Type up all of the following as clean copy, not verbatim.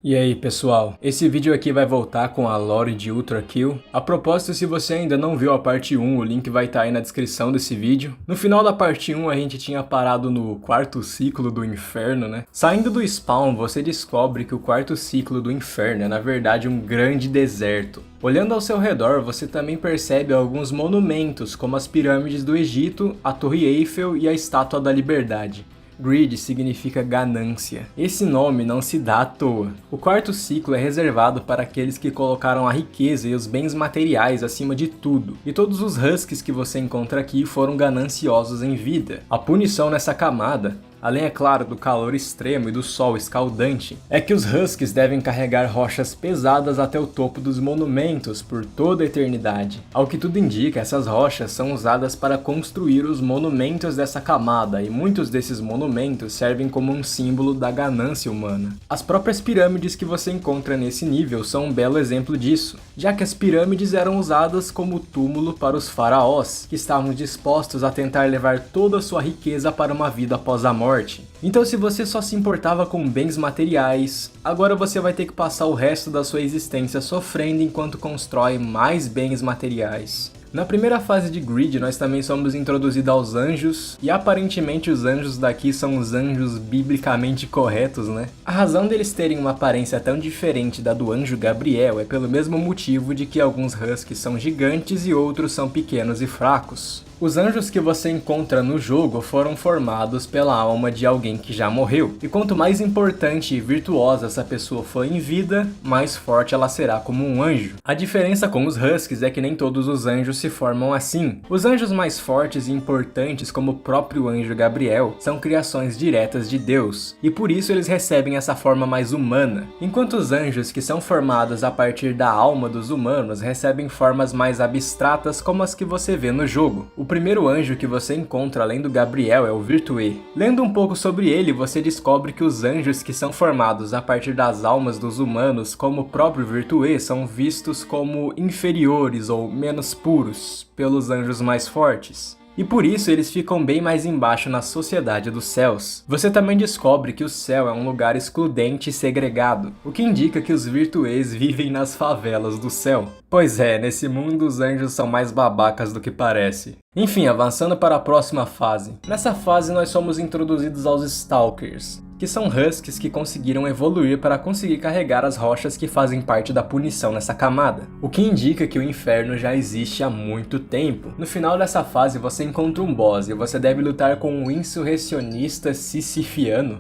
E aí pessoal, esse vídeo aqui vai voltar com a lore de Ultra Kill. A propósito, se você ainda não viu a parte 1, o link vai estar aí na descrição desse vídeo. No final da parte 1 a gente tinha parado no quarto ciclo do inferno, né? Saindo do spawn, você descobre que o quarto ciclo do inferno é na verdade um grande deserto. Olhando ao seu redor, você também percebe alguns monumentos, como as pirâmides do Egito, a Torre Eiffel e a Estátua da Liberdade. Greed significa ganância. Esse nome não se dá à toa. O quarto ciclo é reservado para aqueles que colocaram a riqueza e os bens materiais acima de tudo, e todos os Husks que você encontra aqui foram gananciosos em vida. A punição nessa camada, além, é claro, do calor extremo e do sol escaldante, é que os Husks devem carregar rochas pesadas até o topo dos monumentos por toda a eternidade. Ao que tudo indica, essas rochas são usadas para construir os monumentos dessa camada, e muitos desses monumentos servem como um símbolo da ganância humana. As próprias pirâmides que você encontra nesse nível são um belo exemplo disso, já que as pirâmides eram usadas como túmulo para os faraós, que estavam dispostos a tentar levar toda a sua riqueza para uma vida após a morte. Então, se você só se importava com bens materiais, agora você vai ter que passar o resto da sua existência sofrendo enquanto constrói mais bens materiais. Na primeira fase de Greed, nós também somos introduzidos aos anjos, e aparentemente os anjos daqui são os anjos biblicamente corretos, né? A razão deles terem uma aparência tão diferente da do anjo Gabriel é pelo mesmo motivo de que alguns Husks são gigantes e outros são pequenos e fracos. Os anjos que você encontra no jogo foram formados pela alma de alguém que já morreu, e quanto mais importante e virtuosa essa pessoa for em vida, mais forte ela será como um anjo. A diferença com os Husks é que nem todos os anjos se formam assim. Os anjos mais fortes e importantes, como o próprio anjo Gabriel, são criações diretas de Deus, e por isso eles recebem essa forma mais humana, enquanto os anjos que são formados a partir da alma dos humanos recebem formas mais abstratas como as que você vê no jogo. O primeiro anjo que você encontra além do Gabriel é o Virtue. Lendo um pouco sobre ele, você descobre que os anjos que são formados a partir das almas dos humanos, como o próprio Virtue, são vistos como inferiores ou menos puros pelos anjos mais fortes. E por isso eles ficam bem mais embaixo na sociedade dos céus. Você também descobre que o céu é um lugar excludente e segregado, o que indica que os Virtues vivem nas favelas do céu. Pois é, nesse mundo os anjos são mais babacas do que parece. Enfim, avançando para a próxima fase. Nessa fase nós somos introduzidos aos Stalkers, que são Husks que conseguiram evoluir para conseguir carregar as rochas que fazem parte da punição nessa camada, o que indica que o inferno já existe há muito tempo. No final dessa fase você encontra um boss e você deve lutar com um insurrecionista sisifiano.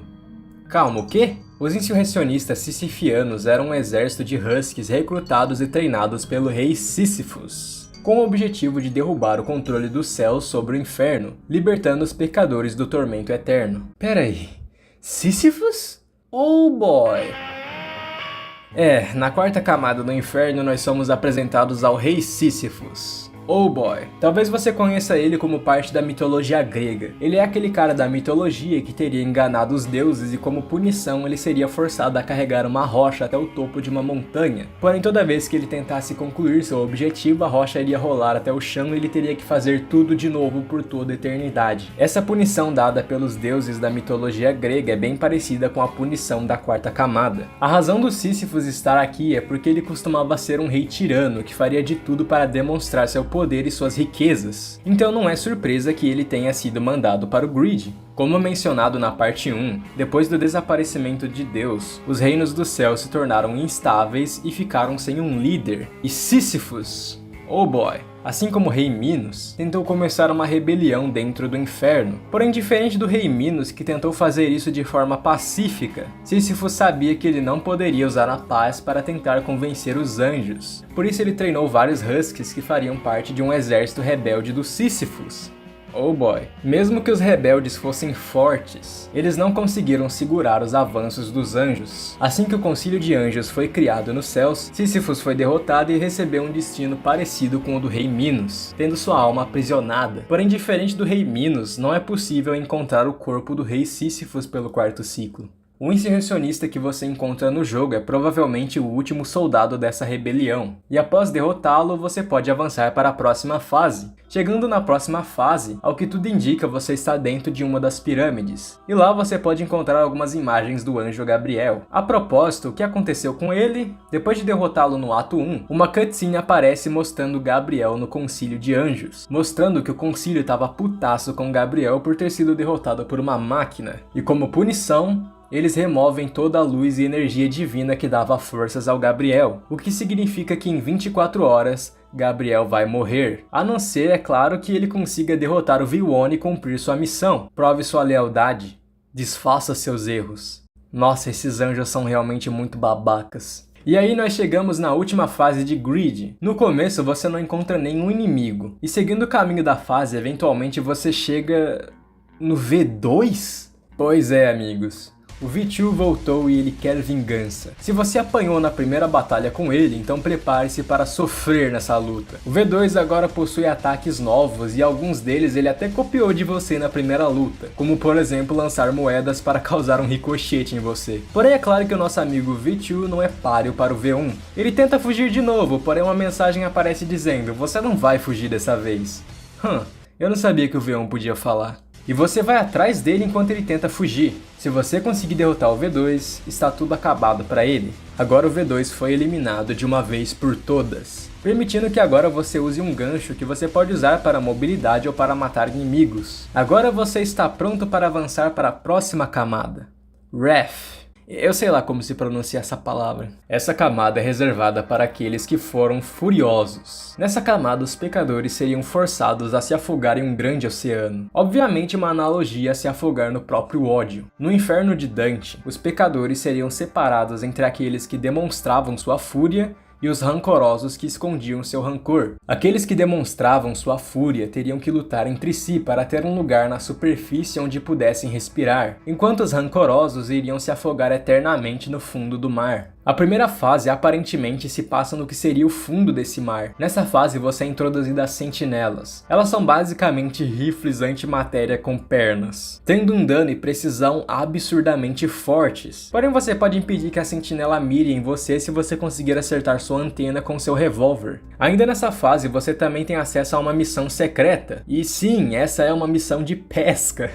Calma, o quê? Os insurrecionistas sisifianos eram um exército de Husks recrutados e treinados pelo rei Sísifos, com o objetivo de derrubar o controle do céu sobre o inferno, libertando os pecadores do tormento eterno. Pera aí, Sísifos? Oh boy! Na quarta camada do inferno nós somos apresentados ao rei Sísifos. Oh boy! Talvez você conheça ele como parte da mitologia grega. Ele é aquele cara da mitologia que teria enganado os deuses e como punição ele seria forçado a carregar uma rocha até o topo de uma montanha. Porém, toda vez que ele tentasse concluir seu objetivo, a rocha iria rolar até o chão e ele teria que fazer tudo de novo por toda a eternidade. Essa punição dada pelos deuses da mitologia grega é bem parecida com a punição da quarta camada. A razão do Sísifos estar aqui é porque ele costumava ser um rei tirano que faria de tudo para demonstrar seu poder e suas riquezas. Então não é surpresa que ele tenha sido mandado para o Greed. Como mencionado na parte 1, depois do desaparecimento de Deus, os reinos do céu se tornaram instáveis e ficaram sem um líder. E Sísifos, oh boy, assim como o rei Minos, tentou começar uma rebelião dentro do inferno. Porém, diferente do rei Minos, que tentou fazer isso de forma pacífica, Sísifos sabia que ele não poderia usar a paz para tentar convencer os anjos. Por isso ele treinou vários Husks que fariam parte de um exército rebelde dos Sísifos. Oh boy. Mesmo que os rebeldes fossem fortes, eles não conseguiram segurar os avanços dos anjos. Assim que o Concílio de Anjos foi criado nos céus, Sísifos foi derrotado e recebeu um destino parecido com o do rei Minos, tendo sua alma aprisionada. Porém, diferente do rei Minos, não é possível encontrar o corpo do rei Sísifos pelo quarto ciclo. O insurrecionista que você encontra no jogo é provavelmente o último soldado dessa rebelião, e após derrotá-lo você pode avançar para a próxima fase. Chegando na próxima fase, ao que tudo indica você está dentro de uma das pirâmides, e lá você pode encontrar algumas imagens do anjo Gabriel. A propósito, o que aconteceu com ele? Depois de derrotá-lo no ato 1, uma cutscene aparece mostrando Gabriel no concílio de anjos, mostrando que o concílio estava putaço com Gabriel por ter sido derrotado por uma máquina, e como punição, eles removem toda a luz e energia divina que dava forças ao Gabriel, o que significa que em 24 horas, Gabriel vai morrer. A não ser, é claro, que ele consiga derrotar o V1 e cumprir sua missão. Prove sua lealdade. Desfaça seus erros. Nossa, esses anjos são realmente muito babacas. E aí nós chegamos na última fase de Grid. No começo você não encontra nenhum inimigo, e seguindo o caminho da fase, eventualmente você chega no V2? Pois é, amigos. O V2 voltou e ele quer vingança. Se você apanhou na primeira batalha com ele, então prepare-se para sofrer nessa luta. O V2 agora possui ataques novos e alguns deles ele até copiou de você na primeira luta, como por exemplo lançar moedas para causar um ricochete em você. Porém é claro que o nosso amigo V2 não é páreo para o V1. Ele tenta fugir de novo, porém uma mensagem aparece dizendo: você não vai fugir dessa vez. Eu não sabia que o V1 podia falar. E você vai atrás dele enquanto ele tenta fugir. Se você conseguir derrotar o V2, está tudo acabado para ele. Agora o V2 foi eliminado de uma vez por todas, permitindo que agora você use um gancho que você pode usar para mobilidade ou para matar inimigos. Agora você está pronto para avançar para a próxima camada. Wrath. Eu sei lá como se pronuncia essa palavra. Essa camada é reservada para aqueles que foram furiosos. Nessa camada, os pecadores seriam forçados a se afogar em um grande oceano. Obviamente uma analogia a se afogar no próprio ódio. No inferno de Dante, os pecadores seriam separados entre aqueles que demonstravam sua fúria e os rancorosos que escondiam seu rancor. Aqueles que demonstravam sua fúria teriam que lutar entre si para ter um lugar na superfície onde pudessem respirar, enquanto os rancorosos iriam se afogar eternamente no fundo do mar. A primeira fase aparentemente se passa no que seria o fundo desse mar. Nessa fase você é introduzido às sentinelas. Elas são basicamente rifles antimatéria com pernas, tendo um dano e precisão absurdamente fortes. Porém você pode impedir que a sentinela mire em você se você conseguir acertar sua antena com seu revólver. Ainda nessa fase você também tem acesso a uma missão secreta. E sim, essa é uma missão de pesca.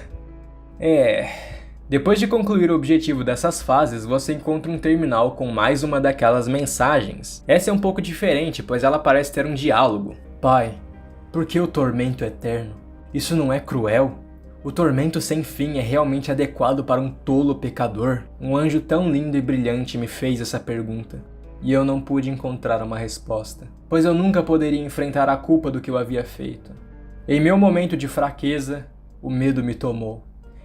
Depois de concluir o objetivo dessas fases, você encontra um terminal com mais uma daquelas mensagens. Essa é um pouco diferente, pois ela parece ter um diálogo. Pai, por que o tormento eterno? Isso não é cruel? O tormento sem fim é realmente adequado para um tolo pecador? Um anjo tão lindo e brilhante me fez essa pergunta, e eu não pude encontrar uma resposta, pois eu nunca poderia enfrentar a culpa do que eu havia feito. Em meu momento de fraqueza, o medo me tomou.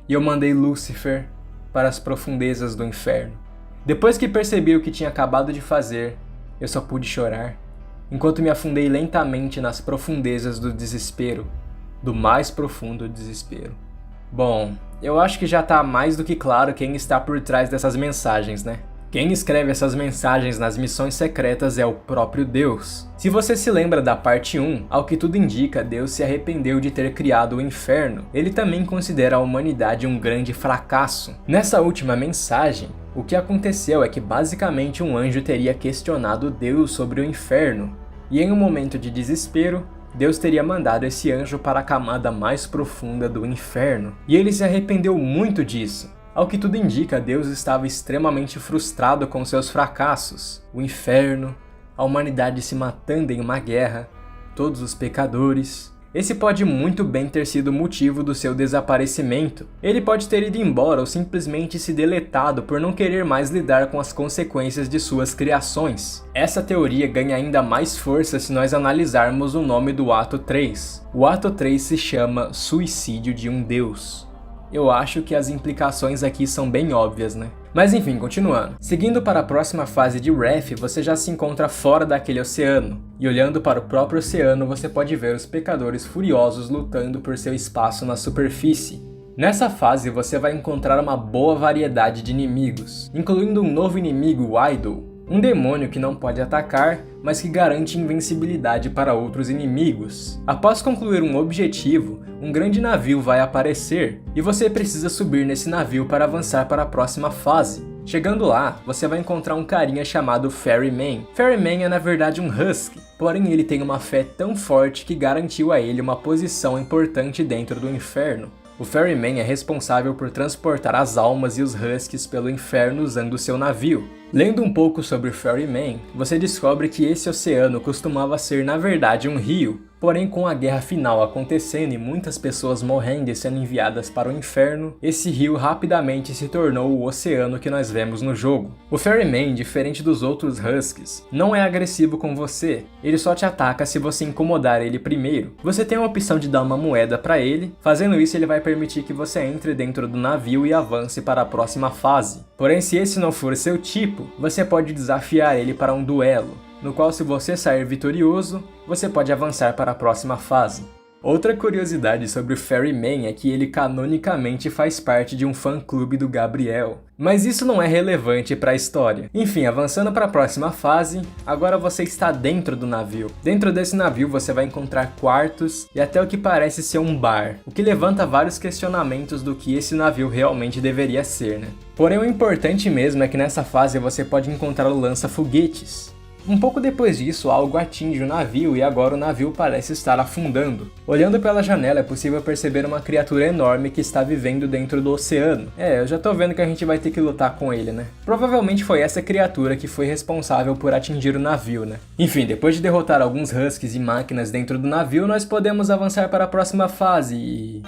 E eu mandei Lúcifer para as profundezas do inferno. Depois que percebi o que tinha acabado de fazer, eu só pude chorar, enquanto me afundei lentamente nas profundezas do desespero, do mais profundo desespero. Bom, eu acho que já tá mais do que claro quem está por trás dessas mensagens, né? Quem escreve essas mensagens nas missões secretas é o próprio Deus. Se você se lembra da parte 1, ao que tudo indica, Deus se arrependeu de ter criado o inferno. Ele também considera a humanidade um grande fracasso. Nessa última mensagem, o que aconteceu é que basicamente um anjo teria questionado Deus sobre o inferno, e em um momento de desespero, Deus teria mandado esse anjo para a camada mais profunda do inferno. E ele se arrependeu muito disso. Ao que tudo indica, Deus estava extremamente frustrado com seus fracassos. O inferno, a humanidade se matando em uma guerra, todos os pecadores. Esse pode muito bem ter sido o motivo do seu desaparecimento. Ele pode ter ido embora ou simplesmente se deletado por não querer mais lidar com as consequências de suas criações. Essa teoria ganha ainda mais força se nós analisarmos o nome do ato 3. O ato 3 se chama Suicídio de um Deus. Eu acho que as implicações aqui são bem óbvias, né? Mas enfim, continuando. Seguindo para a próxima fase de Wrath, você já se encontra fora daquele oceano. E olhando para o próprio oceano, você pode ver os pecadores furiosos lutando por seu espaço na superfície. Nessa fase, você vai encontrar uma boa variedade de inimigos, incluindo um novo inimigo, o Idol. um demônio que não pode atacar, mas que garante invencibilidade para outros inimigos. Após concluir um objetivo, um grande navio vai aparecer, e você precisa subir nesse navio para avançar para a próxima fase. Chegando lá, você vai encontrar um carinha chamado Ferryman. Ferryman é na verdade um Husky, porém ele tem uma fé tão forte que garantiu a ele uma posição importante dentro do inferno. O Ferryman é responsável por transportar as almas e os Huskies pelo inferno usando seu navio. Lendo um pouco sobre o Ferryman, você descobre que esse oceano costumava ser na verdade um rio, porém com a guerra final acontecendo e muitas pessoas morrendo e sendo enviadas para o inferno, esse rio rapidamente se tornou o oceano que nós vemos no jogo. O Ferryman, diferente dos outros Huskies, não é agressivo com você, ele só te ataca se você incomodar ele primeiro. Você tem a opção de dar uma moeda para ele, fazendo isso ele vai permitir que você entre dentro do navio e avance para a próxima fase. Porém, se esse não for seu tipo, você pode desafiar ele para um duelo, no qual se você sair vitorioso, você pode avançar para a próxima fase. Outra curiosidade sobre o Ferryman é que ele canonicamente faz parte de um fã-clube do Gabriel, mas isso não é relevante para a história. Enfim, avançando para a próxima fase, agora você está dentro do navio. Dentro desse navio você vai encontrar quartos e até o que parece ser um bar, o que levanta vários questionamentos do que esse navio realmente deveria ser, né? Porém o importante mesmo é que nessa fase você pode encontrar o lança-foguetes. Um pouco depois disso, algo atinge o navio e agora o navio parece estar afundando. Olhando pela janela é possível perceber uma criatura enorme que está vivendo dentro do oceano. Eu já tô vendo que a gente vai ter que lutar com ele, né? Provavelmente foi essa criatura que foi responsável por atingir o navio, né? Enfim, depois de derrotar alguns Huskies e máquinas dentro do navio, nós podemos avançar para a próxima fase e...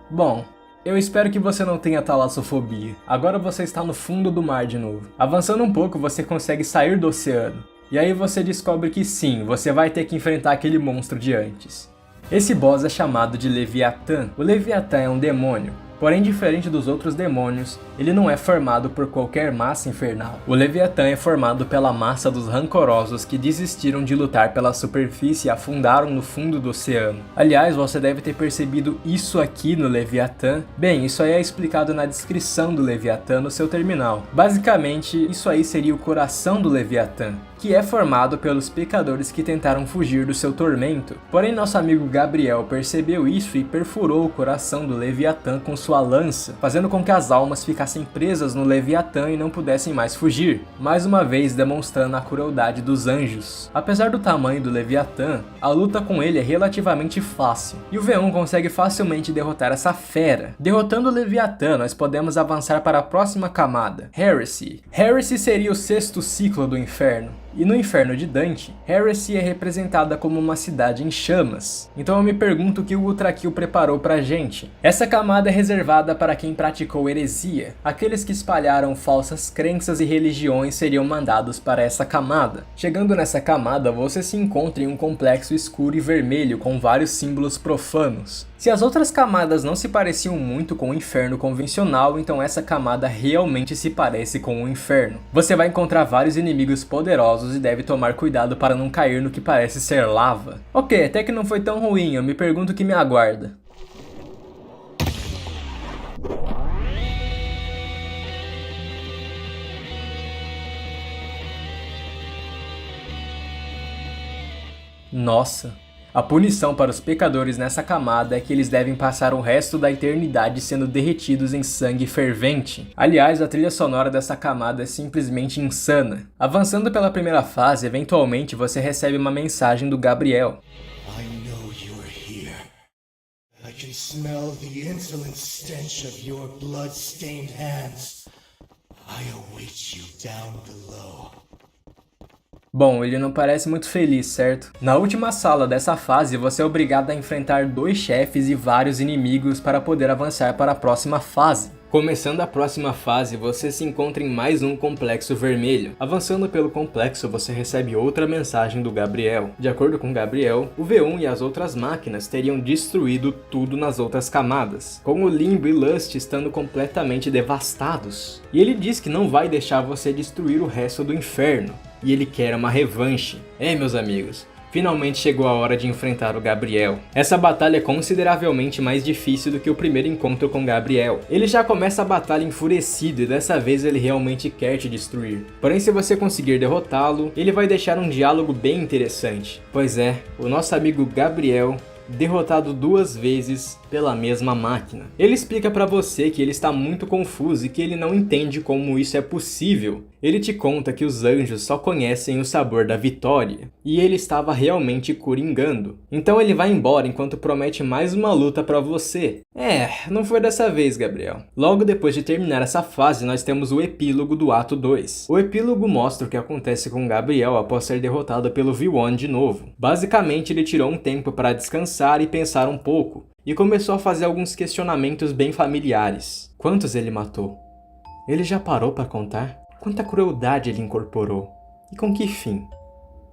Bom... eu espero que você não tenha talassofobia. Agora você está no fundo do mar de novo. Avançando um pouco, você consegue sair do oceano. E aí você descobre que sim, você vai ter que enfrentar aquele monstro de antes. Esse boss é chamado de Leviatã. O Leviatã é um demônio. Porém, diferente dos outros demônios, ele não é formado por qualquer massa infernal. O Leviatã é formado pela massa dos rancorosos que desistiram de lutar pela superfície e afundaram no fundo do oceano. Aliás, você deve ter percebido isso aqui no Leviatã. Bem, isso aí é explicado na descrição do Leviatã no seu terminal. Basicamente, isso aí seria o coração do Leviatã, que é formado pelos pecadores que tentaram fugir do seu tormento. Porém, nosso amigo Gabriel percebeu isso e perfurou o coração do Leviatã com sua lança, fazendo com que as almas ficassem presas no Leviatã e não pudessem mais fugir, mais uma vez demonstrando a crueldade dos anjos. Apesar do tamanho do Leviatã, a luta com ele é relativamente fácil, e o V1 consegue facilmente derrotar essa fera. Derrotando o Leviatã, nós podemos avançar para a próxima camada, Heresy. Heresy seria o sexto ciclo do inferno. E no inferno de Dante, Heresy é representada como uma cidade em chamas. Então eu me pergunto o que o Ultra Kill preparou pra gente. Essa camada é reservada para quem praticou heresia. Aqueles que espalharam falsas crenças e religiões seriam mandados para essa camada. Chegando nessa camada, você se encontra em um complexo escuro e vermelho com vários símbolos profanos. Se as outras camadas não se pareciam muito com o inferno convencional, então essa camada realmente se parece com o inferno. Você vai encontrar vários inimigos poderosos e deve tomar cuidado para não cair no que parece ser lava. Ok, até que não foi tão ruim, eu me pergunto o que me aguarda. Nossa! A punição para os pecadores nessa camada é que eles devem passar o resto da eternidade sendo derretidos em sangue fervente. Aliás, a trilha sonora dessa camada é simplesmente insana. Avançando pela primeira fase, eventualmente você recebe uma mensagem do Gabriel. I know you're here. I can smell the insolent stench of your blood-stained hands. I await you down below. Bom, ele não parece muito feliz, certo? Na última sala dessa fase, você é obrigado a enfrentar 2 chefes e vários inimigos para poder avançar para a próxima fase. Começando a próxima fase, você se encontra em mais um complexo vermelho. Avançando pelo complexo, você recebe outra mensagem do Gabriel. De acordo com Gabriel, o V1 e as outras máquinas teriam destruído tudo nas outras camadas, com o Limbo e Lust estando completamente devastados. E ele diz que não vai deixar você destruir o resto do inferno. E ele quer uma revanche. Meus amigos, Finalmente chegou a hora de enfrentar o Gabriel. Essa batalha é consideravelmente mais difícil do que o primeiro encontro com Gabriel. Ele já começa a batalha enfurecido e dessa vez ele realmente quer te destruir. Porém, se você conseguir derrotá-lo, ele vai deixar um diálogo bem interessante. Pois é, o nosso amigo Gabriel, derrotado 2 vezes pela mesma máquina. Ele explica pra você que ele está muito confuso e que ele não entende como isso é possível. Ele te conta que os anjos só conhecem o sabor da vitória, e ele estava realmente coringando. Então ele vai embora enquanto promete mais uma luta pra você. Não foi dessa vez, Gabriel. Logo depois de terminar essa fase, nós temos o epílogo do ato 2. O epílogo mostra o que acontece com Gabriel após ser derrotado pelo V1 de novo. Basicamente, ele tirou um tempo para descansar e pensar um pouco, e começou a fazer alguns questionamentos bem familiares. Quantos ele matou? Ele já parou para contar? Quanta crueldade ele incorporou? E com que fim?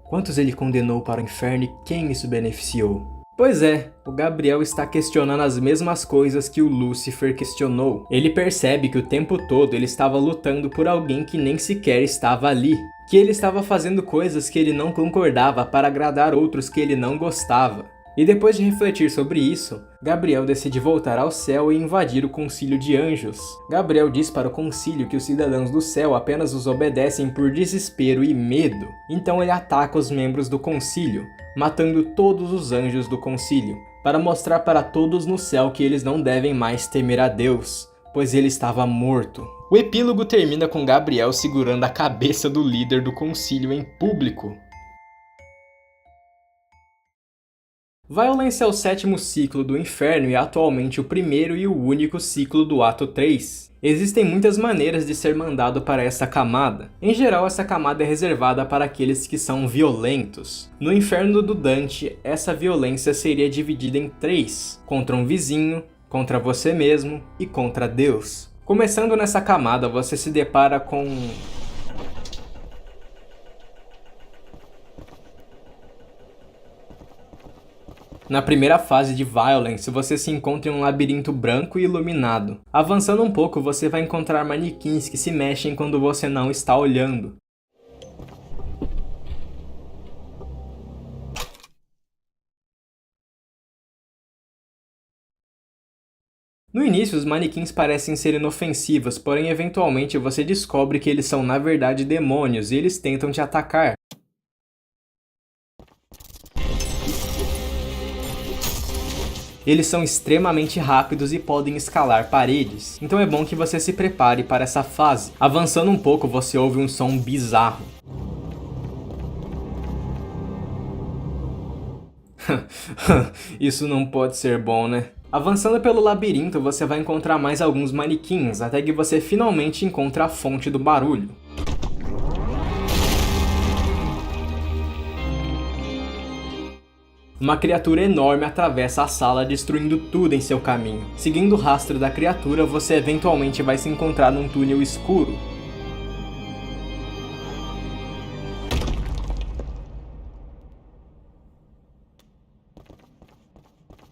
Quantos ele condenou para o inferno e quem isso beneficiou? Pois é, o Gabriel está questionando as mesmas coisas que o Lúcifer questionou. Ele percebe que o tempo todo ele estava lutando por alguém que nem sequer estava ali. Que ele estava fazendo coisas que ele não concordava para agradar outros que ele não gostava. E depois de refletir sobre isso, Gabriel decide voltar ao céu e invadir o concílio de anjos. Gabriel diz para o concílio que os cidadãos do céu apenas os obedecem por desespero e medo. Então ele ataca os membros do concílio, matando todos os anjos do concílio, para mostrar para todos no céu que eles não devem mais temer a Deus, pois ele estava morto. O epílogo termina com Gabriel segurando a cabeça do líder do concílio em público. Violence é o 7º ciclo do inferno e atualmente o primeiro e o único ciclo do ato 3. Existem muitas maneiras de ser mandado para essa camada. Em geral, essa camada é reservada para aqueles que são violentos. No inferno do Dante, essa violência seria dividida em 3, contra um vizinho, contra você mesmo e contra Deus. Começando nessa camada, você se depara com na primeira fase de Violence, você se encontra em um labirinto branco e iluminado. Avançando um pouco, você vai encontrar manequins que se mexem quando você não está olhando. No início, os manequins parecem ser inofensivos, porém eventualmente você descobre que eles são na verdade demônios e eles tentam te atacar. Eles são extremamente rápidos e podem escalar paredes, então é bom que você se prepare para essa fase. Avançando um pouco, você ouve um som bizarro. Isso não pode ser bom, né? Avançando pelo labirinto, você vai encontrar mais alguns manequins, até que você finalmente encontra a fonte do barulho. Uma criatura enorme atravessa a sala, destruindo tudo em seu caminho. Seguindo o rastro da criatura, você eventualmente vai se encontrar num túnel escuro.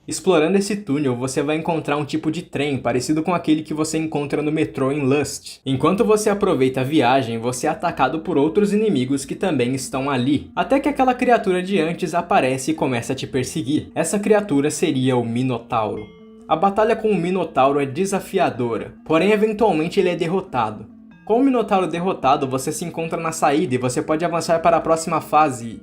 Explorando esse túnel, você vai encontrar um tipo de trem parecido com aquele que você encontra no metrô em Lust. Enquanto você aproveita a viagem, você é atacado por outros inimigos que também estão ali, até que aquela criatura de antes aparece e começa a te perseguir. Essa criatura seria o Minotauro. A batalha com o Minotauro é desafiadora, porém eventualmente ele é derrotado. Com o Minotauro derrotado, você se encontra na saída e você pode avançar para a próxima fase.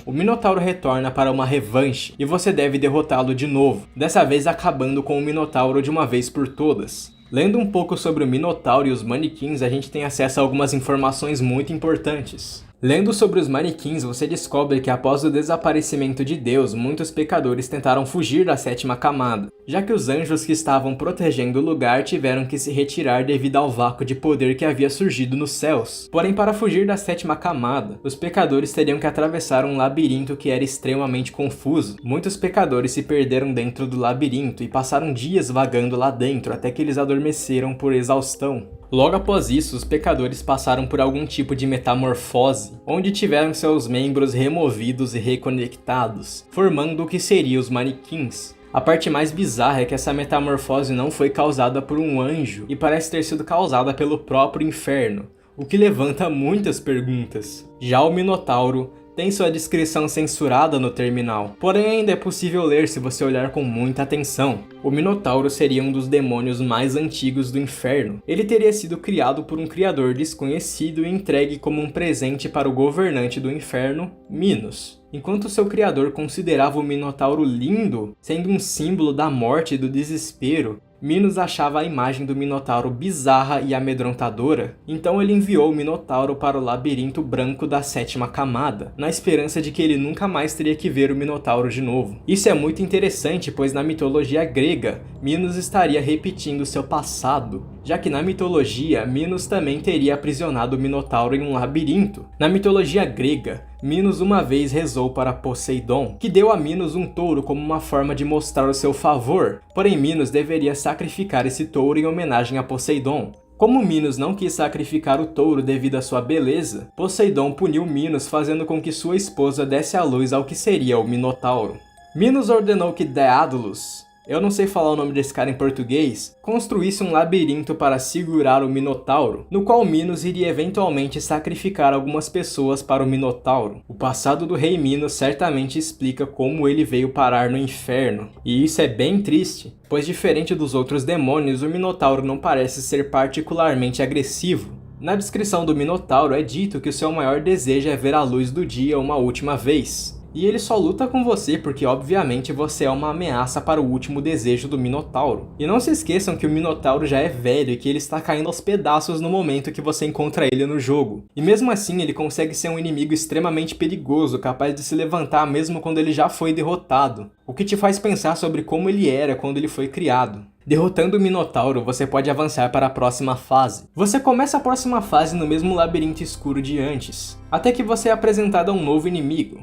O Minotauro retorna para uma revanche e você deve derrotá-lo de novo, dessa vez acabando com o Minotauro de uma vez por todas. Lendo um pouco sobre o Minotauro e os manequins, a gente tem acesso a algumas informações muito importantes. Lendo sobre os manequins, você descobre que após o desaparecimento de Deus, muitos pecadores tentaram fugir da 7ª camada, já que os anjos que estavam protegendo o lugar tiveram que se retirar devido ao vácuo de poder que havia surgido nos céus. Porém, para fugir da 7ª camada, os pecadores teriam que atravessar um labirinto que era extremamente confuso. Muitos pecadores se perderam dentro do labirinto e passaram dias vagando lá dentro até que eles adormeceram por exaustão. Logo após isso, os pecadores passaram por algum tipo de metamorfose, onde tiveram seus membros removidos e reconectados, formando o que seriam os manequins. A parte mais bizarra é que essa metamorfose não foi causada por um anjo e parece ter sido causada pelo próprio inferno. o que levanta muitas perguntas. Já o Minotauro tem sua descrição censurada no terminal, porém ainda é possível ler se você olhar com muita atenção. O Minotauro seria um dos demônios mais antigos do inferno. Ele teria sido criado por um criador desconhecido e entregue como um presente para o governante do inferno, Minos. Enquanto seu criador considerava o Minotauro lindo, sendo um símbolo da morte e do desespero, Minos achava a imagem do Minotauro bizarra e amedrontadora, então ele enviou o Minotauro para o labirinto branco da 7ª camada, na esperança de que ele nunca mais teria que ver o Minotauro de novo. Isso é muito interessante, pois na mitologia grega, Minos estaria repetindo seu passado, já que na mitologia, Minos também teria aprisionado o Minotauro em um labirinto. Na mitologia grega, Minos uma vez rezou para Poseidon, que deu a Minos um touro como uma forma de mostrar o seu favor, porém Minos deveria sacrificar esse touro em homenagem a Poseidon. Como Minos não quis sacrificar o touro devido à sua beleza, Poseidon puniu Minos fazendo com que sua esposa desse à luz ao que seria o Minotauro. Minos ordenou que Daedalus, eu não sei falar o nome desse cara em português, construísse um labirinto para segurar o Minotauro, no qual Minos iria eventualmente sacrificar algumas pessoas para o Minotauro. O passado do rei Minos certamente explica como ele veio parar no inferno, e isso é bem triste, pois diferente dos outros demônios, o Minotauro não parece ser particularmente agressivo. Na descrição do Minotauro é dito que o seu maior desejo é ver a luz do dia uma última vez. E ele só luta com você porque obviamente você é uma ameaça para o último desejo do Minotauro. E não se esqueçam que o Minotauro já é velho e que ele está caindo aos pedaços no momento que você encontra ele no jogo. E mesmo assim ele consegue ser um inimigo extremamente perigoso, capaz de se levantar mesmo quando ele já foi derrotado. O que te faz pensar sobre como ele era quando ele foi criado. Derrotando o Minotauro, você pode avançar para a próxima fase. Você começa a próxima fase no mesmo labirinto escuro de antes, até que você é apresentado a um novo inimigo.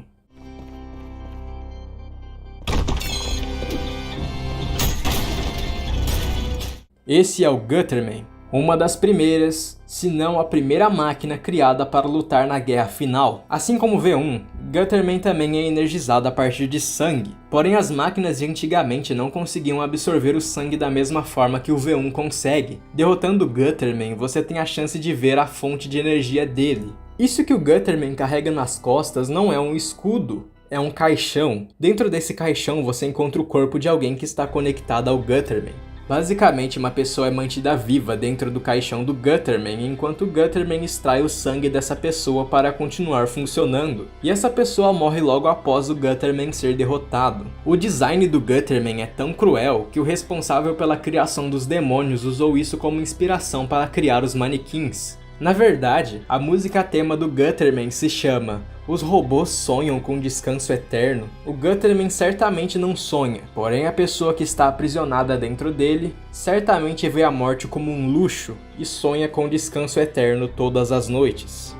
Esse é o Gutterman, uma das primeiras, se não a primeira máquina criada para lutar na guerra final. Assim como o V1, Gutterman também é energizado a partir de sangue, porém as máquinas de antigamente não conseguiam absorver o sangue da mesma forma que o V1 consegue. Derrotando o Gutterman, você tem a chance de ver a fonte de energia dele. Isso que o Gutterman carrega nas costas não é um escudo, é um caixão. Dentro desse caixão você encontra o corpo de alguém que está conectado ao Gutterman. Basicamente, uma pessoa é mantida viva dentro do caixão do Gutterman, enquanto o Gutterman extrai o sangue dessa pessoa para continuar funcionando. E essa pessoa morre logo após o Gutterman ser derrotado. O design do Gutterman é tão cruel que o responsável pela criação dos demônios usou isso como inspiração para criar os manequins. Na verdade, a música tema do Gutterman se chama Os Robôs Sonham com Descanso Eterno. O Gutterman certamente não sonha, porém a pessoa que está aprisionada dentro dele certamente vê a morte como um luxo e sonha com descanso eterno todas as noites.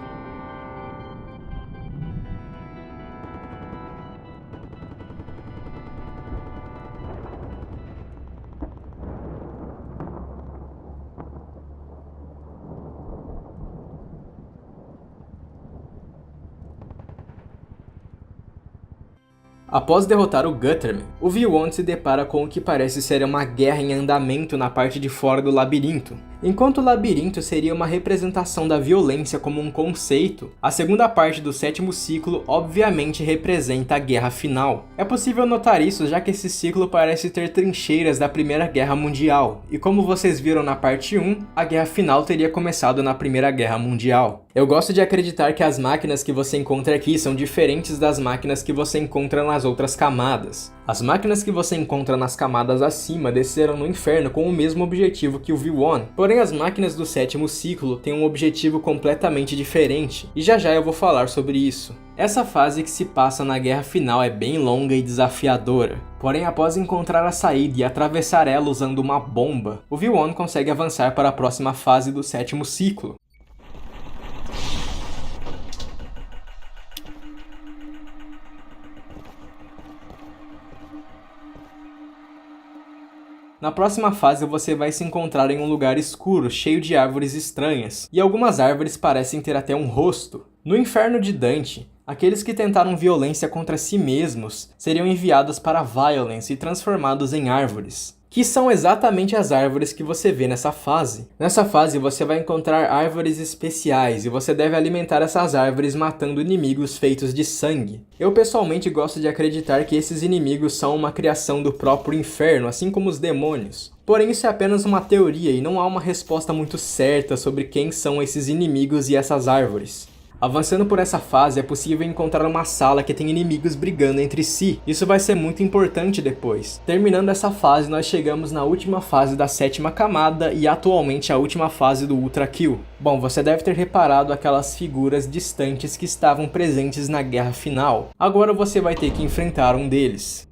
Após derrotar o Gutterman, o V1 se depara com o que parece ser uma guerra em andamento na parte de fora do labirinto. Enquanto o labirinto seria uma representação da violência como um conceito, a segunda parte do 7º ciclo obviamente representa a guerra final. É possível notar isso já que esse ciclo parece ter trincheiras da Primeira Guerra Mundial, e como vocês viram na parte 1, a guerra final teria começado na Primeira Guerra Mundial. Eu gosto de acreditar que as máquinas que você encontra aqui são diferentes das máquinas que você encontra nas outras camadas. As máquinas que você encontra nas camadas acima desceram no inferno com o mesmo objetivo que o V1, porém as máquinas do 7º ciclo têm um objetivo completamente diferente, e já já eu vou falar sobre isso. Essa fase que se passa na guerra final é bem longa e desafiadora, porém após encontrar a saída e atravessar ela usando uma bomba, o V1 consegue avançar para a próxima fase do 7º ciclo. Na próxima fase você vai se encontrar em um lugar escuro, cheio de árvores estranhas, e algumas árvores parecem ter até um rosto. No inferno de Dante, aqueles que tentaram violência contra si mesmos seriam enviados para Violence e transformados em árvores, que são exatamente as árvores que você vê nessa fase. Nessa fase você vai encontrar árvores especiais e você deve alimentar essas árvores matando inimigos feitos de sangue. Eu pessoalmente gosto de acreditar que esses inimigos são uma criação do próprio inferno, assim como os demônios. Porém, isso é apenas uma teoria e não há uma resposta muito certa sobre quem são esses inimigos e essas árvores. Avançando por essa fase, é possível encontrar uma sala que tem inimigos brigando entre si. Isso vai ser muito importante depois. Terminando essa fase, nós chegamos na última fase da 7ª camada e atualmente a última fase do Ultra Kill. Bom, você deve ter reparado aquelas figuras distantes que estavam presentes na guerra final. Agora você vai ter que enfrentar um deles.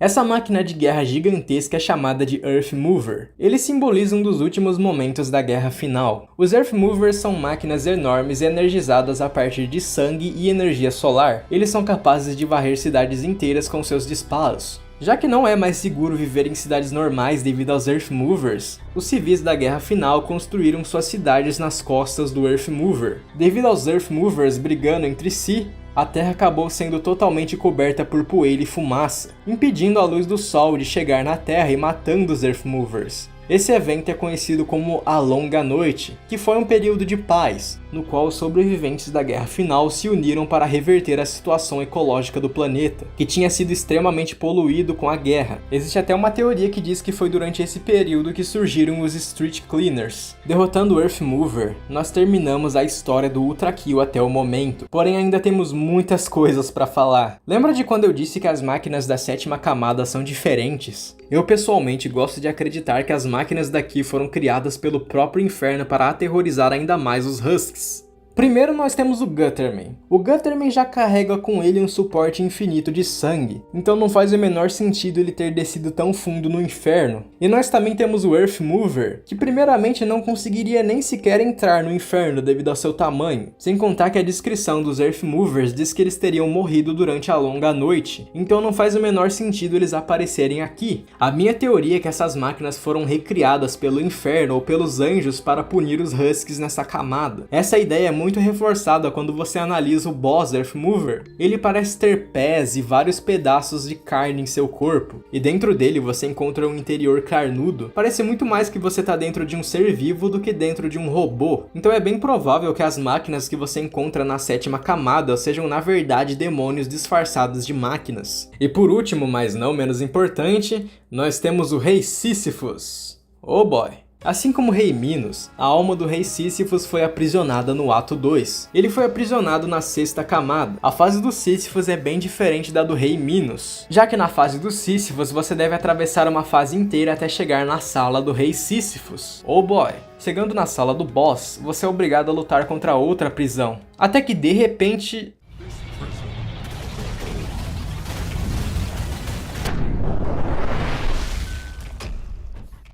Essa máquina de guerra gigantesca é chamada de Earth Mover. Eles simbolizam um dos últimos momentos da guerra final. Os Earth Movers são máquinas enormes energizadas a partir de sangue e energia solar. Eles são capazes de varrer cidades inteiras com seus disparos. Já que não é mais seguro viver em cidades normais devido aos Earth Movers, os civis da guerra final construíram suas cidades nas costas do Earth Mover. Devido aos Earth Movers brigando entre si, a Terra acabou sendo totalmente coberta por poeira e fumaça, impedindo a luz do Sol de chegar na Terra e matando os Earth Movers. Esse evento é conhecido como a Longa Noite, que foi um período de paz, no qual os sobreviventes da Guerra Final se uniram para reverter a situação ecológica do planeta, que tinha sido extremamente poluído com a guerra. Existe até uma teoria que diz que foi durante esse período que surgiram os Street Cleaners. Derrotando o Earth Mover, nós terminamos a história do Ultra Kill até o momento, porém ainda temos muitas coisas para falar. Lembra de quando eu disse que as máquinas da 7ª camada são diferentes? Eu pessoalmente gosto de acreditar que as máquinas daqui foram criadas pelo próprio inferno para aterrorizar ainda mais os Husks. Primeiro nós temos o Gutterman. O Gutterman já carrega com ele um suporte infinito de sangue, então não faz o menor sentido ele ter descido tão fundo no inferno. E nós também temos o Earth Mover, que primeiramente não conseguiria nem sequer entrar no inferno devido ao seu tamanho, sem contar que a descrição dos Earth Movers diz que eles teriam morrido durante a Longa Noite, então não faz o menor sentido eles aparecerem aqui. A minha teoria é que essas máquinas foram recriadas pelo inferno ou pelos anjos para punir os Husks nessa camada. Essa ideia é muito reforçada quando você analisa o boss Earth Mover. Ele parece ter pés e vários pedaços de carne em seu corpo, e dentro dele você encontra um interior carnudo. Parece muito mais que você tá dentro de um ser vivo do que dentro de um robô, então é bem provável que as máquinas que você encontra na 7ª camada sejam na verdade demônios disfarçados de máquinas. E por último, mas não menos importante, nós temos o Rei Sísifos. Oh boy! Assim como o Rei Minos, a alma do Rei Sísifos foi aprisionada no Ato 2. Ele foi aprisionado na 6ª camada. A fase do Sísifos é bem diferente da do Rei Minos, já que na fase do Sísifos você deve atravessar uma fase inteira até chegar na sala do Rei Sísifos. Oh boy! Chegando na sala do boss, você é obrigado a lutar contra outra prisão. Até que de repente...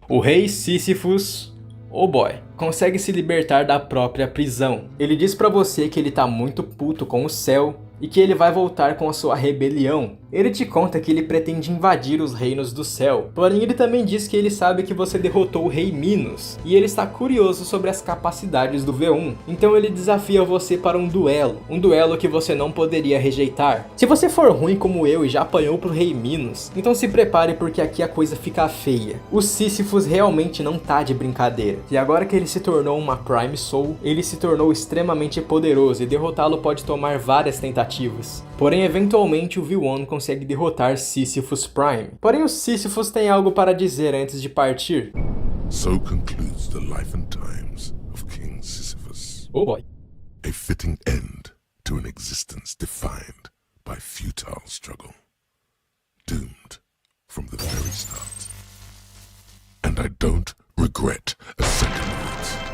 o Rei Sísifos, oh boy, consegue se libertar da própria prisão. Ele diz pra você que ele tá muito puto com o céu e que ele vai voltar com a sua rebelião. Ele te conta que ele pretende invadir os reinos do céu, porém ele também diz que ele sabe que você derrotou o Rei Minos, e ele está curioso sobre as capacidades do V1, então ele desafia você para um duelo que você não poderia rejeitar. Se você for ruim como eu e já apanhou pro Rei Minos, então se prepare porque aqui a coisa fica feia. O Sísifos realmente não tá de brincadeira, e agora que ele se tornou uma Prime Soul, ele se tornou extremamente poderoso e derrotá-lo pode tomar várias tentativas. Porém, eventualmente o V1 consegue derrotar Sísifos Prime. Porém, o Sísifos tem algo para dizer antes de partir. So concludes the life and times of King Sisyphus. Oh boy. A fitting end to an existence defined by futile struggle. Doomed from the very start. And I don't regret a second of it.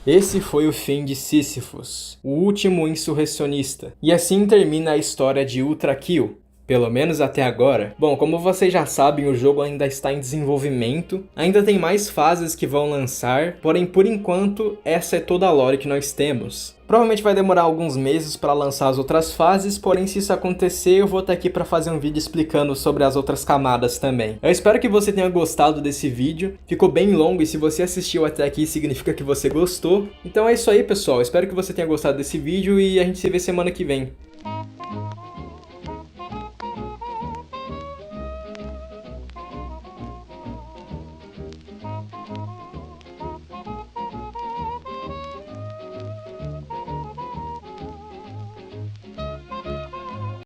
Esse foi o fim de Sísifos, o último insurrecionista. E assim termina a história de Ultra Kill. Pelo menos até agora. Bom, como vocês já sabem, o jogo ainda está em desenvolvimento, ainda tem mais fases que vão lançar, porém por enquanto essa é toda a lore que nós temos. Provavelmente vai demorar alguns meses para lançar as outras fases, porém se isso acontecer eu vou estar aqui para fazer um vídeo explicando sobre as outras camadas também. Eu espero que você tenha gostado desse vídeo, ficou bem longo e se você assistiu até aqui significa que você gostou. Então é isso aí pessoal, espero que você tenha gostado desse vídeo e a gente se vê semana que vem.